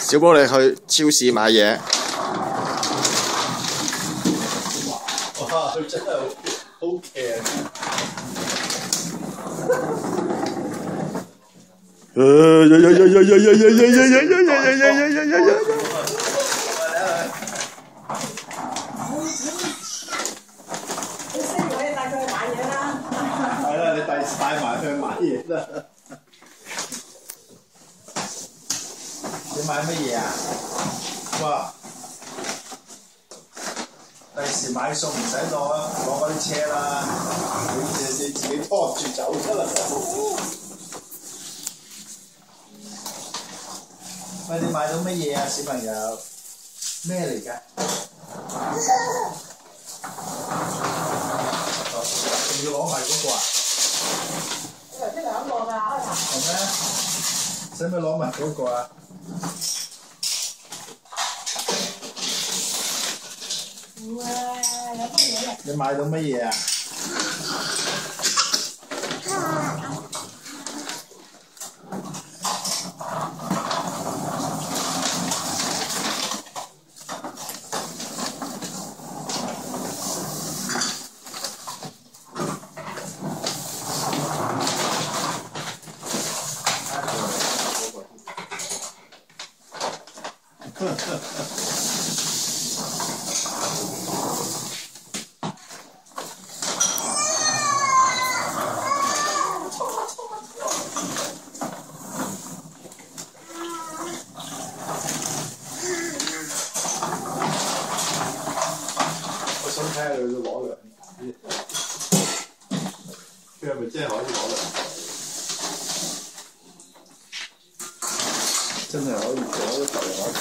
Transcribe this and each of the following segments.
小寶，你去超市買嘢。哇！佢真係好強。帶埋去買嘢啦！你買乜嘢啊？哇！第時買餸唔使攞嗰啲車啦，你自己拖住走得啦。喂，你買到乜嘢啊，小朋友？咩嚟㗎？仲要攞埋嗰個啊？頭先兩個㗎，係咩？使唔使攞埋嗰個啊？哇！有乜嘢啊？你買到乜嘢啊？我想睇下佢攞兩支，佢係咪真係可以攞兩支？真係可以攞一嚿又一嚿。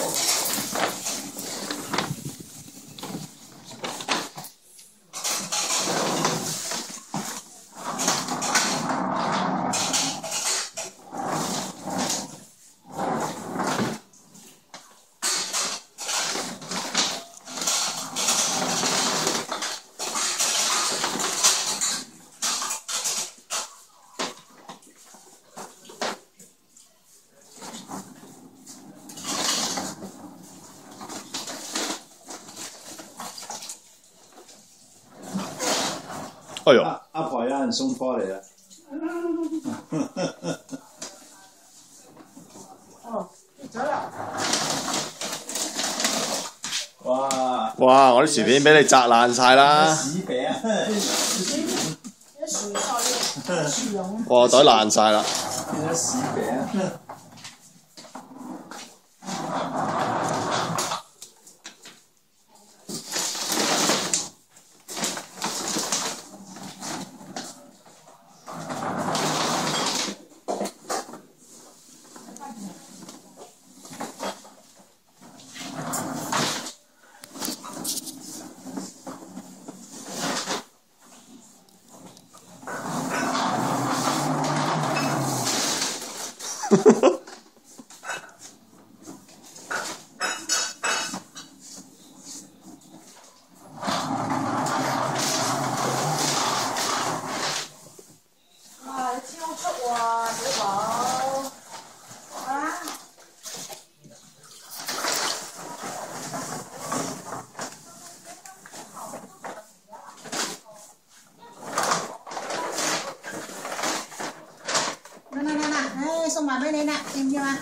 哎呦！阿婆有人送貨嚟啦。哦，走啦！哇！哇！我啲薯片俾你砸爛晒啦！屎餅，哇！袋爛晒啦！變咗屎餅。送埋俾你啦，要唔要啊？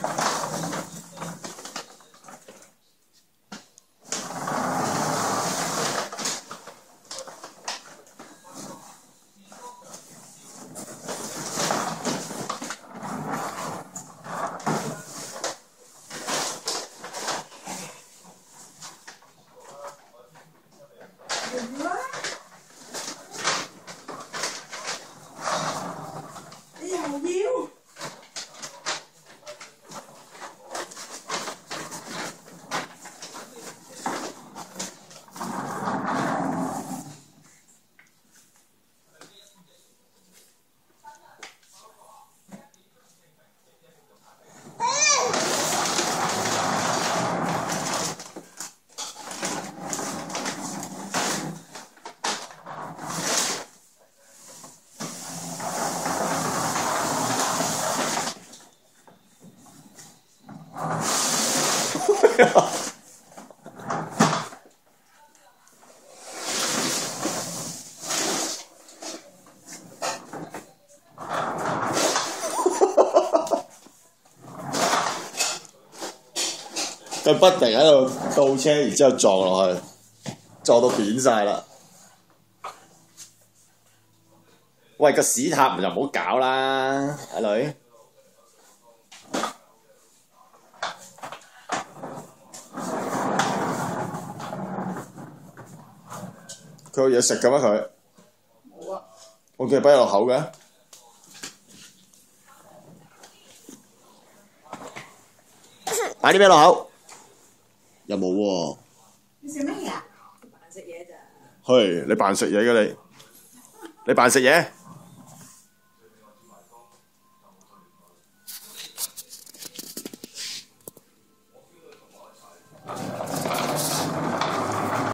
佢不停喺度倒車，然之後撞落去，撞到扁晒啦！喂，個屎塔就唔好搞啦，阿女。佢有嘢食嘅咩佢？冇啊！我見佢擺落口嘅。擺啲咩落口？又冇喎。你食乜嘢啊？係你扮食嘢嘅你，你扮食嘢？